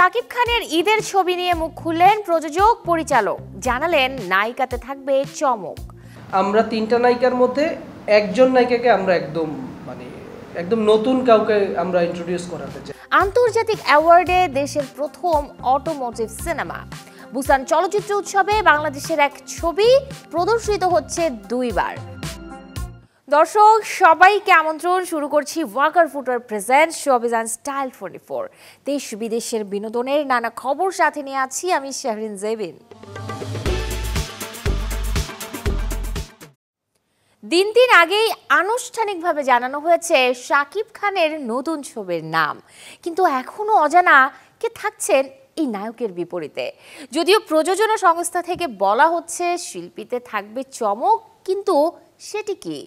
শাকিব খানের ঈদের ছবি নিয়ে মুখ খুললেন প্রযোজক পরিচালক, জানালেন নায়িকাতে থাকবে চমক। আমরা তিনটা নায়িকার মধ্যে একজন নায়িকাকে আমরা একদম নতুন কাউকে আমরা ইন্ট্রোডিউস করাতে চাই। আন্তর্জাতিক অ্যাওয়ার্ডে দেশের প্রথম অটোমোটিভ সিনেমা বুসান চলচ্চিত্র উৎসবে বাংলাদেশের এক ছবি প্রদর্শিত হচ্ছে দুইবার। দর্শক সবাইকে আমন্ত্রণ, শুরু করছি ওয়াকার ফুটার প্রেজেন্ট শোবিজ অ্যান্ড স্টাইল 24। দেশ বিদেশের বিনোদনের নানা খবর সাথে নিয়ে আছি আমি শাহরিন জেবিন। দিন আগেই আনুষ্ঠানিকভাবে জানানো হয়েছে শাকিব খানের নতুন ছবির নাম, কিন্তু এখনো অজানা কে থাকছেন এই নায়কের বিপরীতে। যদিও প্রযোজনা সংস্থা থেকে বলা হচ্ছে শিল্পীতে থাকবে চমক, কিন্তু সেটি কি?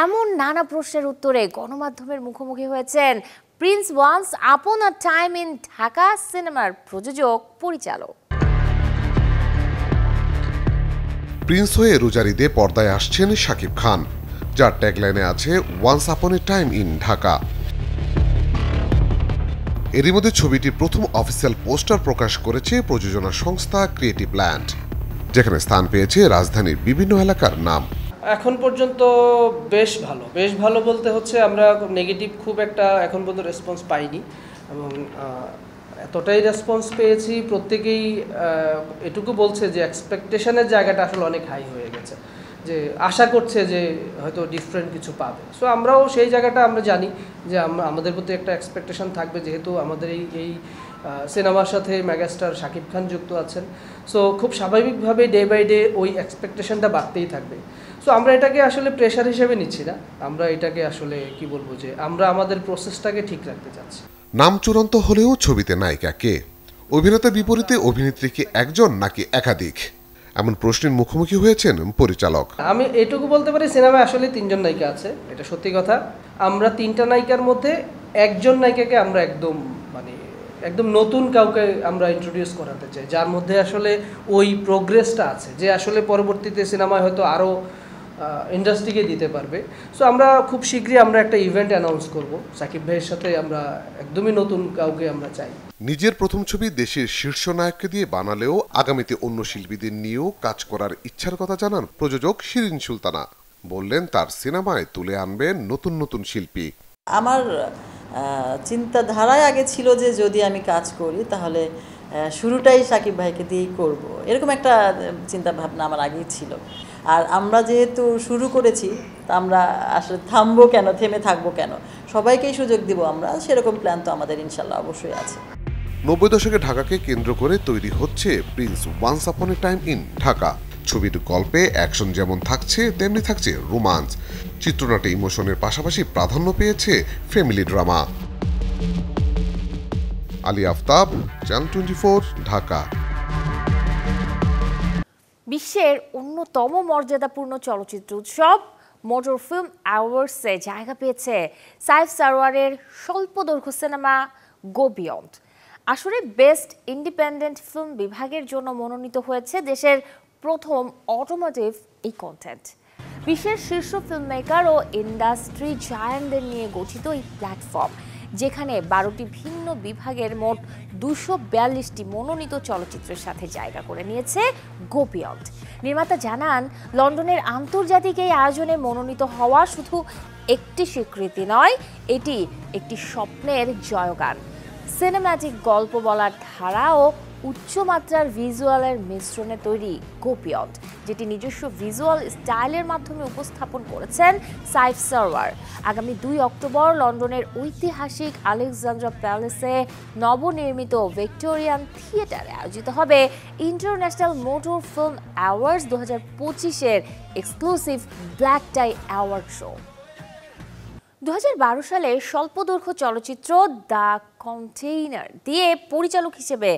এমন নানা প্রশ্নের উত্তরে গণমাধ্যমের মুখোমুখি হয়েছেন Prince once upon a time in Dhaka সিনেমার প্রযোজক পরিচালক। প্রিন্স হয়ে রোজার ঈদে পর্দায় আসছেন শাকিব খান, যার ট্যাগলাইনে আছে once upon A time in Dhaka. এরই মধ্যে ছবিটির প্রথম অফিসিয়াল পোস্টার প্রকাশ করেছে প্রযোজনা সংস্থা ক্রিয়েটিভ ল্যান্ড, যেখানে স্থান পেয়েছে রাজধানীর বিভিন্ন এলাকার নাম। এখন পর্যন্ত বেশ ভালো বলতে হচ্ছে আমরা নেগেটিভ খুব একটা এখন পর্যন্ত রেসপন্স পাইনি, এবং এতটাই রেসপন্স পেয়েছি প্রত্যেকেই এটুকু বলছে যে এক্সপেকটেশনের জায়গাটা আসলে অনেক হাই হয়ে গেছে, যে আশা করছে যে হয়তো ডিফারেন্ট কিছু পাবে। সো আমরাও সেই জায়গাটা আমরা জানি যে আমাদের প্রতি একটা এক্সপেকটেশন থাকবে, যেহেতু আমাদের এই সিনেমার সাথে মেগাস্টার শাকিব খান যুক্ত আছেন। সো খুব স্বাভাবিকভাবে ডে বাই ডে ওই এক্সপেকটেশনটা বাড়তেই থাকবে। সো আমরা এটাকে আসলে প্রেশার হিসেবে নিচ্ছি না, আমরা এটাকে আসলে কি বলবো, যে আমরা আমাদের প্রসেসটাকে ঠিক রাখতে চাচ্ছি। নাম চূড়ান্ত হলেও ছবিতে নায়িকা কে? অভিনেতার বিপরীতে অভিনেত্রী কি একজন নাকি একাধিক? এমন প্রশ্নের মুখোমুখি হয়েছেন পরিচালক। আমি এটুকু বলতে পারি, সিনেমায় আসলে তিনজন নায়িকা আছে, এটা সত্যি কথা। আমরা তিনটা নায়িকার মধ্যে একজন নায়িকাকে আমরা একদম নতুন কাউকে আমরা ইন্ট্রোডিউস করাতে চাই, যার মধ্যে আসলে ওই প্রোগ্রেসটা আছে, যে আসলে পরবর্তীতে সিনেমায় হয়তো আরও ইন্ডাস্ট্রিকে দিতে পারবে। সো আমরা খুব শীঘ্রই আমরা একটা ইভেন্ট অ্যানাউন্স করব সাকিব ভাইয়ের সাথে, আমরা একদমই নতুন কাউকে আমরা চাই। নিজের প্রথম ছবি দেশের শীর্ষ নায়ককে দিয়ে বানালেও আগামীতে অন্য শিল্পীদের নিয়েও কাজ করার ইচ্ছার কথা জানান প্রযোজক শিরিন সুলতানা। বললেন তার সিনেমায় তুলে আনবেন নতুন শিল্পী। আমার চিন্তাধারায় আগে ছিল যে যদি আমি কাজ করি তাহলে শুরুটাই শাকিব ভাইকে দিয়েই করব, এরকম একটা চিন্তা ভাবনা আমার আগেই ছিল। আর আমরা যেহেতু শুরু করেছি, তা আমরা আসলে থামবো কেন, থেমে থাকবো কেন, সবাইকেই সুযোগ দিব আমরা, সেরকম প্ল্যান তো আমাদের ইনশাল্লাহ অবশ্যই আছে। 90 দশকে ঢাকাকে কেন্দ্র করে তৈরি হচ্ছে Prince once upon A time in Dhaka. ছবির গল্পে অ্যাকশন যেমন থাকছে, তেমনি থাকছে রোমান্স। চিত্রনাট্যে ইমোশনের পাশাপাশি প্রাধান্য পেয়েছে family drama. Ali Aftab, channel 24, Dhaka. বিশ্বের অন্যতম মর্যাদাপূর্ণ চলচ্চিত্র উৎসব মোটর ফিল্ম অ্যাওয়ার্ডসে জায়গা পেয়েছে সাইফ সারোয়ারের স্বল্পদৈর্ঘ্য সিনেমা গো বিয়ন্ড। আসলে বেস্ট ইন্ডিপেন্ডেন্ট ফিল্ম বিভাগের জন্য মনোনীত হয়েছে দেশের প্রথম অটোমোটিভ এই কন্টেন্ট। বিশ্বের শীর্ষ ফিল্ম মেকার ও ইন্ডাস্ট্রি জায়ান্টদের নিয়ে গঠিত এই প্ল্যাটফর্ম, যেখানে 12টি ভিন্ন বিভাগের মোট 242টি মনোনীত চলচ্চিত্রের সাথে জায়গা করে নিয়েছে গো বিয়ন্ড। নির্মাতা জানান, লন্ডনের আন্তর্জাতিক এই আয়োজনে মনোনীত হওয়া শুধু একটি স্বীকৃতি নয়, এটি একটি স্বপ্নের জয়গান। সিনেম্যাটিক গল্প বলার ধারা ও উচ্চমাত্রার ভিজুয়ালের মিশ্রণে তৈরি গো বিয়ন্ড, যেটি নিজস্ব ভিজুয়াল স্টাইলের মাধ্যমে উপস্থাপন করেছেন সাইফ সারওয়ার। আগামী 2 অক্টোবর লন্ডনের ঐতিহাসিক আলেকজান্দ্রা প্যালেসে নবনির্মিত ভিক্টোরিয়ান থিয়েটারে আয়োজিত হবে ইন্টারন্যাশনাল মোটর ফিল্ম অ্যাওয়ার্ডস 2025-এর exclusive black tie award show. 2012 সালে স্বল্পদৈর্ঘ্য চলচ্চিত্র দ্য কন্টেইনার দিয়ে পরিচালক হিসেবে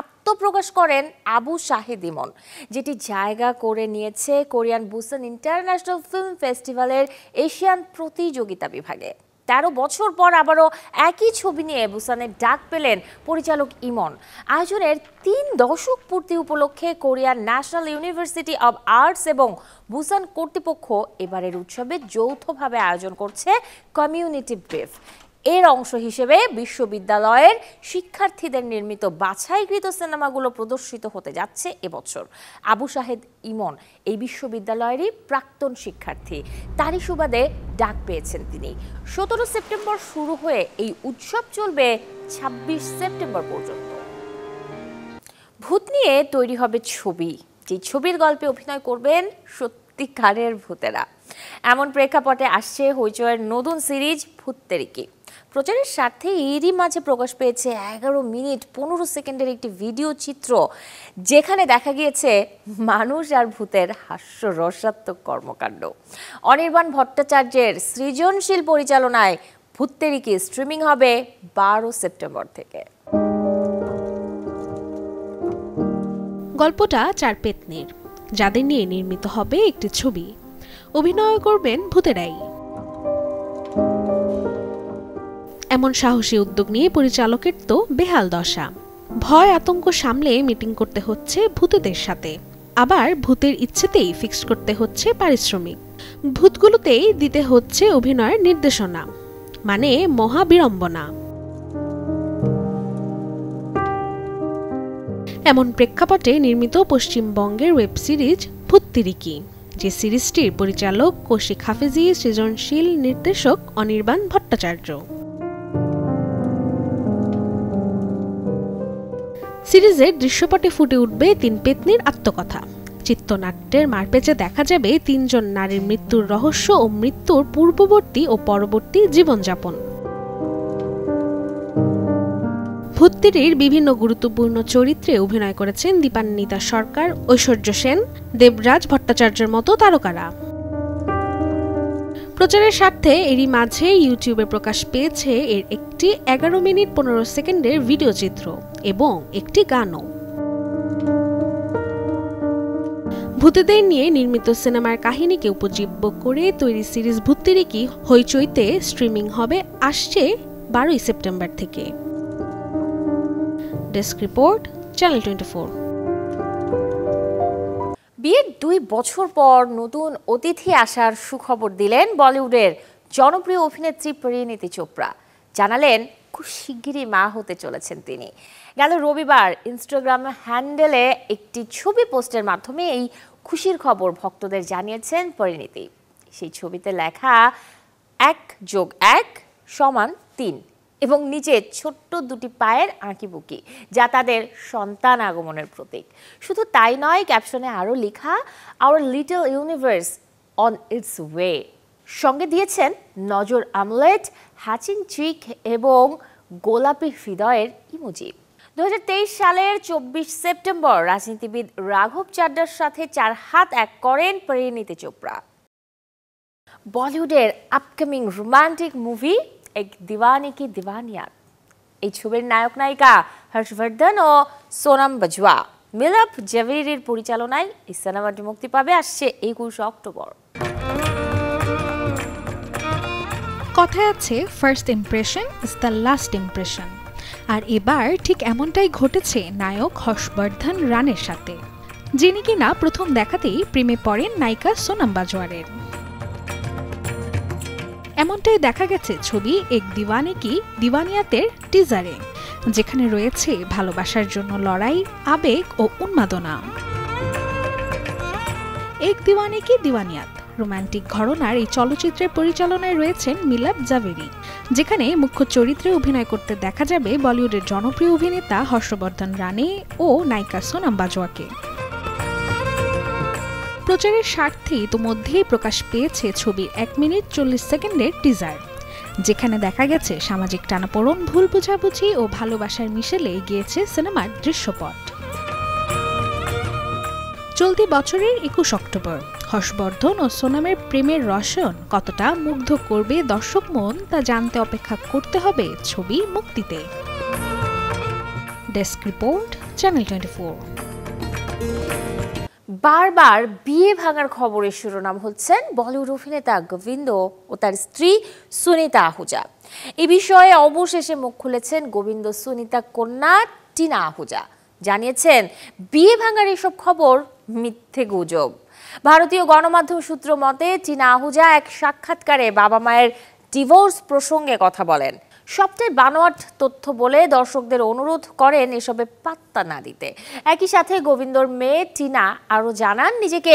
আত্মপ্রকাশ করেন আবু শাহেদ ইমন, যেটি জায়গা করে নিয়েছে কোরিয়ান বুসান ইন্টারন্যাশনাল ফিল্ম ফেস্টিভ্যালের এশিয়ান প্রতিযোগিতা বিভাগে। 13 বছর পর আবারও একই ছবি নিয়ে বুসানের ডাক পেলেন পরিচালক ইমন। আয়োজনের 3 দশক পূর্তি উপলক্ষে কোরিয়ার ন্যাশনাল ইউনিভার্সিটি অব আর্টস এবং বুসান কর্তৃপক্ষ এবারের উৎসবে যৌথভাবে আয়োজন করছে কমিউনিটি ব্রিফ। এর অংশ হিসেবে বিশ্ববিদ্যালয়ের শিক্ষার্থীদের নির্মিত বাছাইকৃত সিনেমাগুলো প্রদর্শিত হতে যাচ্ছে এবছর। আবু শাহেদ ইমন এই বিশ্ববিদ্যালয়েরই প্রাক্তন শিক্ষার্থী, তারই সুবাদে ডাক পেয়েছেন তিনি। 17 সেপ্টেম্বর শুরু হয়ে এই উৎসব চলবে 26 সেপ্টেম্বর পর্যন্ত। ভূত নিয়ে তৈরি হবে ছবি, যে ছবির গল্পে অভিনয় করবেন সত্যিকারের ভূতেরা। এমন প্রেক্ষাপটে আসছে হইচয়ের নতুন সিরিজ ভূত্তেরিকি। প্রচারের স্বার্থে এরই মাঝে প্রকাশ পেয়েছে 11 মিনিট 15 সেকেন্ডের একটি ভিডিও চিত্র, যেখানে দেখা গিয়েছে মানুষ আর ভূতের হাস্যরসাত্মক কর্মকাণ্ড। অনির্বাণ ভট্টাচার্যের সৃজনশীল পরিচালনায় ভূত্তেরিকি স্ট্রিমিং হবে 12 সেপ্টেম্বর থেকে। গল্পটা 4 পেতনির, যাদের নিয়ে নির্মিত হবে একটি ছবি। অভিনয় করবেন ভূতেরাই। এমন সাহসী উদ্যোগ নিয়ে পরিচালকের তো বেহাল দশা। ভয় আতঙ্ক সামলে মিটিং করতে হচ্ছে ভূতেদের সাথে, আবার ভূতের ইচ্ছেতেই ফিক্সড করতে হচ্ছে পারিশ্রমিক। ভূতগুলোতেই দিতে হচ্ছে অভিনয়ের নির্দেশনা, মানে মহা বিড়ম্বনা। এমন প্রেক্ষাপটে নির্মিত পশ্চিমবঙ্গের ওয়েব সিরিজ ভূত্তেরিকি, যে সিরিজটির পরিচালক কৌশিক হাফেজি, সৃজনশীল নির্দেশক অনির্বাণ ভট্টাচার্য। সিরিজের দৃশ্যপটে ফুটে উঠবে 3 পেতনির আত্মকথা। চিত্রনাট্যের মারপেঁচে দেখা যাবে 3 জন নারীর মৃত্যুর রহস্য ও মৃত্যুর পূর্ববর্তী ও পরবর্তী জীবনযাপন। ভূত্তেরির বিভিন্ন গুরুত্বপূর্ণ চরিত্রে অভিনয় করেছেন দীপান্বিতা সরকার, ঐশ্বর্য সেন, দেবরাজ ভট্টাচার্যের মতো তারকারা। প্রচারের স্বার্থে এরই মাঝে ইউটিউবে প্রকাশ পেয়েছে এর একটি 11 মিনিট 15 সেকেন্ডের ভিডিও চিত্র এবং একটি গানও। ভূতেদের নিয়ে নির্মিত সিনেমার কাহিনীকে উপজীব্য করে তৈরি সিরিজ ভূত্তেরিকি হইচইতে স্ট্রিমিং হবে আসছে 12 সেপ্টেম্বর থেকে। Desk report, channel 24। বিয়ের 2 বছর পর নতুন অতিথি আসার সুখবর দিলেন বলিউডের জনপ্রিয় অভিনেত্রী পরিণীতি চোপড়া। জানালেন খুব শিগগিরই মা হতে চলেছেন তিনি। গেল রবিবার ইনস্টাগ্রাম হ্যান্ডেলে একটি ছবি পোস্টের মাধ্যমে এই খুশির খবর ভক্তদের জানিয়েছেন পরিণীতি। সেই ছবিতে লেখা 1+1 = 3 এবং নিচে ছোট্ট 2টি পায়ের আঁকিবুকি, যা তাদের সন্তান আগমনের প্রতীক। শুধু তাই নয়, ক্যাপশনে আরও লেখা hour little universe on its way. সঙ্গে দিয়েছেন নজর আমলেট, হ্যাচিং চিক এবং গোলাপি হৃদয়ের ইমোজি। 2023 সালের 24 সেপ্টেম্বর রাজনীতিবিদ রাঘব চাড্ডার সাথে 4 হাত এক করেন পরিণীতি চোপড়া। বলিউডের আপকামিং রোমান্টিক মুভি এক দিওয়ানি কি দিওয়ানিয়াত, এই ছবির নায়ক নায়িকা হর্ষবর্ধন ও সোনাম বাজওয়া, মিলাপ জাভেরির পরিচালনায় এই সিনেমাটি মুক্তি পাবে আসছে 21 অক্টোবর। কথায় আছে first impression is the last impression, আর এবার ঠিক এমনটাই ঘটেছে নায়ক হর্ষবর্ধন রানের সাথে, যিনি কিনা প্রথম দেখাতেই প্রেমে পড়েন নায়িকা সোনাম বাজওয়ারের। এমনটাই দেখা গেছে ছবি এক দিওয়ানি কি দিওয়ানিয়াতের টিজারে, যেখানে রয়েছে ভালোবাসার জন্য লড়াই, আবেগ ও উন্মাদনা। এক দিওয়ানি কি দিওয়ানিয়াত রোমান্টিক ঘরানার এই চলচ্চিত্রের পরিচালনায় রয়েছেন মিলাপ জাভেরি, যেখানে মুখ্য চরিত্রে অভিনয় করতে দেখা যাবে বলিউডের জনপ্রিয় অভিনেতা হর্ষবর্ধন রানে ও নায়িকা সোনাম বাজওয়াকে। প্রচারের স্বার্থে ইতোমধ্যেই প্রকাশ পেয়েছে ছবির 1 মিনিট 40 সেকেন্ডের টিজার, যেখানে দেখা গেছে সামাজিক টানাপোড়েন, ভুল বোঝাবুঝি ও ভালোবাসার মিশেলে গিয়েছে সিনেমার দৃশ্যপট। চলতি বছরের 21 অক্টোবর হর্ষবর্ধন ও সোনামের প্রেমের রসায়ন কতটা মুগ্ধ করবে দর্শক মন, তা জানতে অপেক্ষা করতে হবে ছবি মুক্তিতে। Desk report, channel 24। বারবার বিয়ে ভাঙার খবরের শিরোনাম হচ্ছেন বলিউড অভিনেতা গোবিন্দ ও তার স্ত্রী সুনিতা আহুজা। এই বিষয়ে অবশেষে মুখ খুলেছেন গোবিন্দ সুনিতা কন্যা টিনা আহুজা। জানিয়েছেন বিয়ে ভাঙার এসব খবর মিথ্যে গুজব। ভারতীয় গণমাধ্যম সূত্র মতে টিনা আহুজা এক সাক্ষাৎকারে বাবা মায়ের ডিভোর্স প্রসঙ্গে কথা বলেন। সবটাই বানোয়াট তথ্য বলে দর্শকদের অনুরোধ করেন এসবে পাত্তা না দিতে। একই সাথে গোবিন্দর মেয়ে টিনা আরও জানান, নিজেকে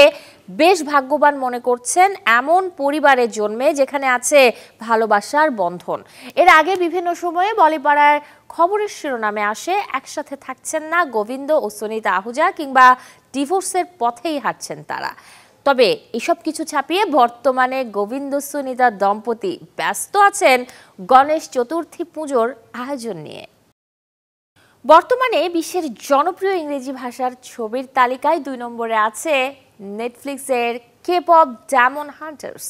বেশ ভাগ্যবান মনে করছেন এমন পরিবারে জন্মে যেখানে আছে ভালোবাসার বন্ধন। এর আগে বিভিন্ন সময়ে বলিপাড়ায় খবরের শিরোনামে আসে একসাথে থাকছেন না গোবিন্দ ও সুনিতা আহুজা, কিংবা ডিভোর্সের পথেই হাঁটছেন তারা। তবে এসব কিছু ছাপিয়ে বর্তমানে গোবিন্দ সুনিতা দম্পতি ব্যস্ত আছেন গণেশ চতুর্থী পুজোর আয়োজন নিয়ে। বর্তমানে বিশ্বের জনপ্রিয় ইংরেজি ভাষার ছবির তালিকায় 2 নম্বরে আছে নেটফ্লিক্সের কে-পপ ডায়মন্ড হান্টার্স।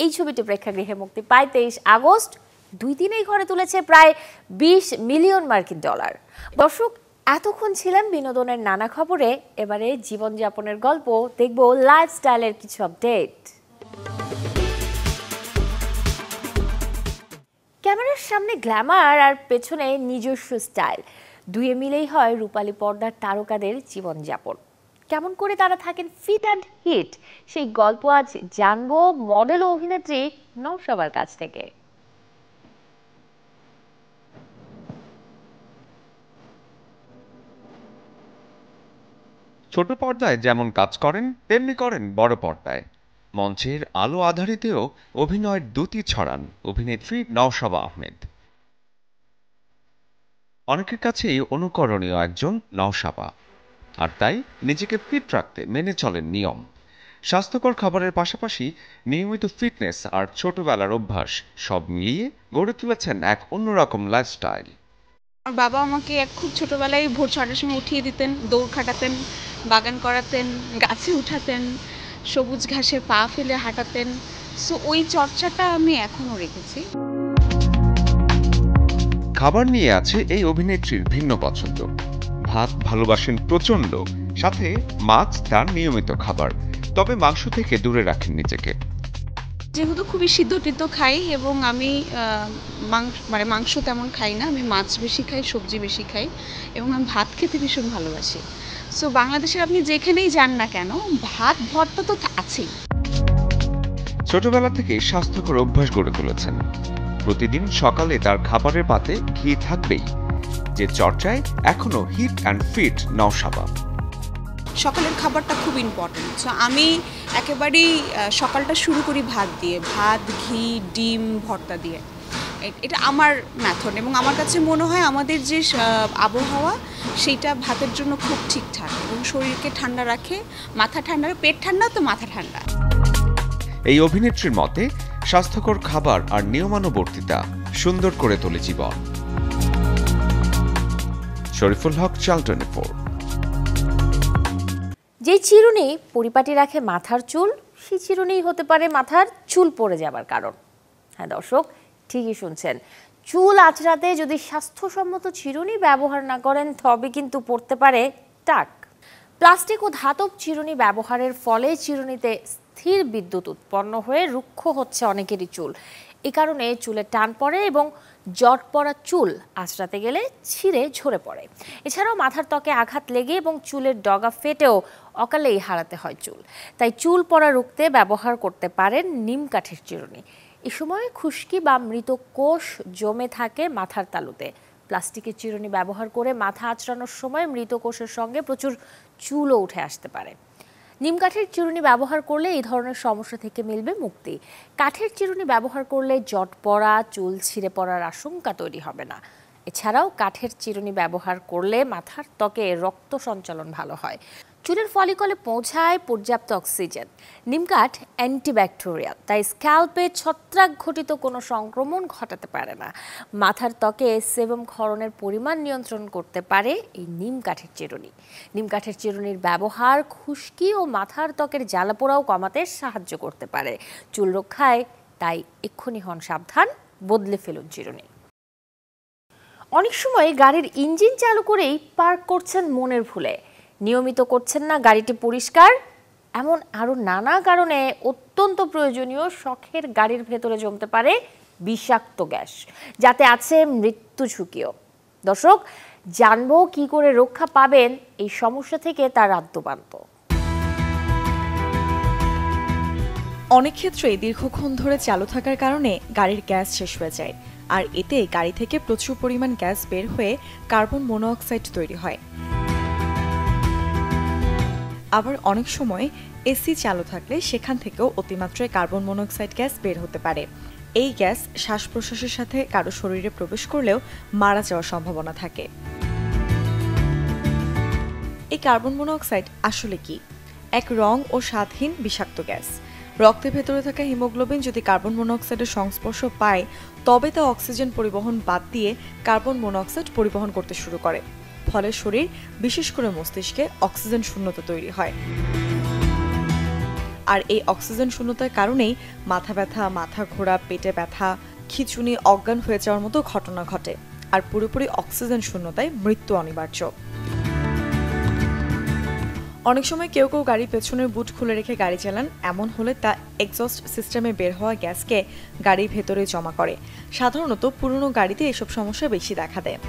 এই ছবিটি প্রেক্ষাগৃহে মুক্তি পায় 23 আগস্ট। 2 দিনেই ঘরে তুলেছে প্রায় $20 মিলিয়ন। দর্শক, এতক্ষণ ছিলাম বিনোদনের নানা খবরে। এবারে জীবনযাপনের গল্প দেখব, লাইফস্টাইলের কিছু আপডেট। ক্যামেরার সামনে গ্ল্যামার আর পেছনে নিজস্ব স্টাইল, দুয়ে মিলেই হয় রূপালী পর্দার তারকাদের জীবনযাপন। কেমন করে তারা থাকেন ফিট অ্যান্ড হিট, সেই গল্প আজ জানবো মডেল ও অভিনেত্রী নওশাবার কাছ থেকে। ছোট পর্দায় যেমন কাজ করেন তেমনি করেন বড় পর্দায়। মঞ্চের আলো আধারিতেও অভিনয়ের দ্যুতি ছড়ান অভিনেত্রী নওশাবা আহমেদ। অনেকের কাছেই অনুকরণীয় একজন নওশাবা, আর তাই নিজেকে ফিট রাখতে মেনে চলেন নিয়ম। স্বাস্থ্যকর খাবারের পাশাপাশি নিয়মিত ফিটনেস আর ছোটবেলার অভ্যাস সব মিলিয়ে গড়ে তুলেছেন এক অন্যরকম লাইফস্টাইল। আমার বাবা আমাকে খুব ছোটবেলায় ভোর 6টার সময় উঠিয়ে দিতেন, দৌড় খাটাতেন, বাগান করাতেন, গাছে উঠাতেন, সবুজ ঘাসে পা ফেলে হাঁটাতেন। সো ওই চর্চাটা আমি এখনো রেখেছি। খাবার নিয়ে আছে এই অভিনেত্রীর ভিন্ন পছন্দ। ভাত ভালোবাসেন প্রচণ্ড, সাথে মাছ তার নিয়মিত খাবার, তবে মাংস থেকে দূরে রাখেন নিজেকে। যেহেতু খুবই সিদ্ধ টিদ্ধ খাই এবং আমি মাংস তেমন খাই না, আমি মাছ বেশি খাই, সবজি বেশি খাই এবং আমি ভাত খেতে ভীষণ ভালোবাসি। সো বাংলাদেশের আপনি যেখানেই যান না কেন, ভাত ভর্তা তো আছেই। ছোটবেলা থেকে স্বাস্থ্যকর অভ্যাস গড়ে তুলেছেন। প্রতিদিন সকালে তার খাবারের পাতে ঘি থাকবেই, যে চর্চায় এখনো হিট অ্যান্ড ফিট নওশাবা। সকালের খাবারটা খুব ইম্পর্টেন্ট। সো আমি একেবারেই সকালটা শুরু করি ভাত দিয়ে, ভাত, ঘি, ডিম, ভর্তা দিয়ে। এটা আমার মেথড এবং আমার কাছে মনে হয় আমাদের যে আবহাওয়া সেইটা ভাতের জন্য খুব ঠিকঠাক এবং শরীরকে ঠান্ডা রাখে, মাথা ঠান্ডা, পেট ঠান্ডা তো মাথা ঠান্ডা। এই অভিনেত্রীর মতে স্বাস্থ্যকর খাবার আর নিয়মানুবর্তিতা সুন্দর করে তোলে জীবন। শরীফুল হক, চ্যানেল 24। যে চিরুনি পরিপাটি রাখে মাথার চুল, সেই চিরুনি হতে পারে মাথার চুল পড়ে যাবার কারণ। হ্যাঁ দর্শক, ঠিকই শুনছেন, চুল আঁচড়াতে যদি স্বাস্থ্যসম্মত চিরুনি ব্যবহার না করেন তবে কিন্তু পড়তে পারে টাক। প্লাস্টিক ও ধাতব চিরুনি ব্যবহারের ফলে চিরুনিতে স্থির বিদ্যুৎ উৎপন্ন হয়ে রুক্ষ হচ্ছে অনেকেরই চুল। এ কারণে চুলে টান পড়ে এবং জট পড়া চুল আঁচড়াতে গেলে ছিঁড়ে ঝরে পড়ে। এছাড়াও মাথার ত্বকে আঘাত লেগে এবং চুলের ডগা ফেটেও অকালেই হারাতে হয় চুল। তাই চুল পড়া রুখতে ব্যবহার করতে পারেন নিম কাঠের চিরুনি। এ সময় খুশকি বা মৃত কোষ জমে থাকে মাথার তালুতে। প্লাস্টিকের চিরুনি ব্যবহার করে মাথা আঁচড়ানোর সময় মৃত কোষের সঙ্গে প্রচুর চুলও উঠে আসতে পারে। নিম কাঠের চিরুনি ব্যবহার করলে এই ধরনের সমস্যা থেকে মিলবে মুক্তি। কাঠের চিরুনি ব্যবহার করলে জট পড়া, চুল ছিঁড়ে পড়ার আশঙ্কা তৈরি হবে না। এছাড়াও কাঠের চিরুনি ব্যবহার করলে মাথার ত্বকে রক্ত সঞ্চালন ভালো হয়, চুলের ফলিকলে পৌঁছায় পর্যাপ্ত অক্সিজেন। নিমকাঠ অ্যান্টিব্যাকটেরিয়াল, তাই স্ক্যাল্পে ছত্রাক ঘটিত কোনো সংক্রমণ ঘটাতে পারে না। মাথার ত্বকে সেবাম ক্ষরণের পরিমাণ নিয়ন্ত্রণ করতে পারে এই নিম কাঠের চিরুনি। নিম কাঠের চিরুনির ব্যবহার খুশকি ও মাথার ত্বকের জ্বালাপোড়াও কমাতে সাহায্য করতে পারে। চুল রক্ষায় তাই এক্ষুনি হন সাবধান, বদলে ফেলুন চিরুনি। অনেক সময় গাড়ির ইঞ্জিন চালু করেই পার্ক করছেন মনের ভুলে, নিয়মিত করছেন না গাড়িটি পরিষ্কার, এমন আরও নানা কারণে অত্যন্ত প্রয়োজনীয় শখের গাড়ির ভেতরে জমতে পারে বিষাক্ত গ্যাস, যাতে আছে মৃত্যু ঝুঁকিও। দর্শক, জানবো কি করে রক্ষা পাবেন এই সমস্যা থেকে, তার আদ্যপান্ত। অনেক ক্ষেত্রেই দীর্ঘক্ষণ ধরে চালু থাকার কারণে গাড়ির গ্যাস শেষ হয়ে যায়, আর এতে গাড়ি থেকে প্রচুর পরিমাণ গ্যাস বের হয়ে কার্বন মনোঅক্সাইড তৈরি হয়। আবার অনেক সময় এসি চালু থাকলে সেখান থেকেও অতিমাত্রায় কার্বন মনোঅক্সাইড গ্যাস বের হতে পারে। এই গ্যাস শ্বাস প্রশ্বাসের সাথে কারো শরীরে প্রবেশ করলেও মারা যাওয়ার সম্ভাবনা থাকে। এই কার্বন মনোঅক্সাইড আসলে কি? এক রং ও স্বাদহীন বিষাক্ত গ্যাস। রক্তের ভেতরে থাকা হিমোগ্লোবিন যদি কার্বন মনোঅক্সাইডের সংস্পর্শ পায় তবে তা অক্সিজেন পরিবহন বাদ দিয়ে কার্বন মনোঅক্সাইড পরিবহন করতে শুরু করে। ফলে শরীর, বিশেষ করে মস্তিষ্কে অক্সিজেন শূন্যতা তৈরি হয়। আর এই অক্সিজেন শূন্যতার কারণেই মাথা ব্যথা, মাথা ঘোরা, পেটে ব্যথা, খিঁচুনি, অজ্ঞান হয়ে যাওয়ার মতো ঘটনা ঘটে। আর পুরোপুরি অক্সিজেন শূন্যতায় মৃত্যু অনিবার্য। অনেক সময় কেউ কেউ গাড়ির পেছনের বুট খুলে রেখে গাড়ি চালান। এমন হলে তা এক্সস্ট সিস্টেমে বের হওয়া গ্যাসকে গাড়ির ভেতরে জমা করে। সাধারণত পুরনো গাড়িতে এসব সমস্যা বেশি দেখা দেয়।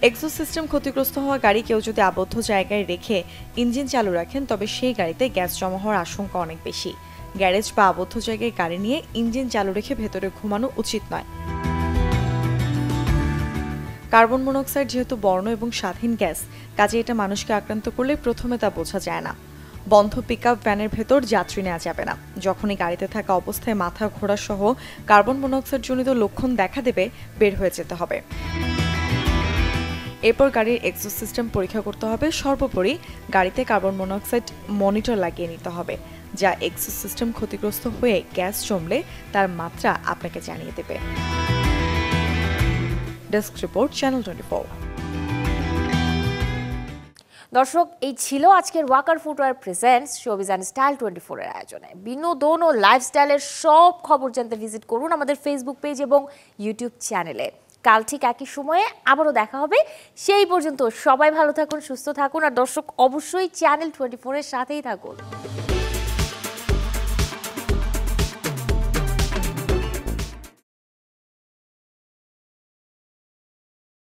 এক্সস্ট সিস্টেম ক্ষতিগ্রস্ত হওয়া গাড়ি কেউ যদি আবদ্ধ জায়গায় রেখে ইঞ্জিন চালু রাখেন তবে সেই গাড়িতে গ্যাস জমা হওয়ার আশঙ্কা অনেক বেশি। গ্যারেজ বা আবদ্ধ জায়গায় গাড়ি নিয়ে ইঞ্জিন চালু রেখে ভেতরে ঘুমানো উচিত নয়। কার্বন মনোঅক্সাইড যেহেতু বর্ণ এবং স্বাধীন গ্যাস, কাজে এটা মানুষকে আক্রান্ত করলে প্রথমে তা বোঝা যায় না। বন্ধ পিকআপ ভ্যানের ভেতর যাত্রী নেওয়া যাবে না। যখনই গাড়িতে থাকা অবস্থায় মাথা ঘোরা সহ কার্বন মনোঅক্সাইড জনিত লক্ষণ দেখা দেবে, বের হয়ে যেতে হবে। এরপর গাড়ির এক্সস্ট সিস্টেম পরীক্ষা করতে হবে। সর্বোপরি গাড়িতে কার্বন মনোঅক্সাইড মনিটর লাগিয়ে নিতে হবে, যা এক্সস্ট সিস্টেম ক্ষতিগ্রস্ত হয়ে গ্যাস জমলে তার মাত্রা আপনাকে জানিয়ে দেবে। Desk report, channel 24। দর্শক, এই ছিল আজকের walker footwear presents showbiz and style 24 এর আয়োজনে। বিনোদন ও লাইফস্টাইলের সব খবর জানতে ভিজিট করুন আমাদের ফেসবুক পেজ এবং ইউটিউব চ্যানেলে। কাল ঠিক একই সময়ে আবারও দেখা হবে। সেই পর্যন্ত সবাই ভালো থাকুন, সুস্থ থাকুন। আর দর্শক, অবশ্যই চ্যানেল 24 এর সাথেই থাকুন।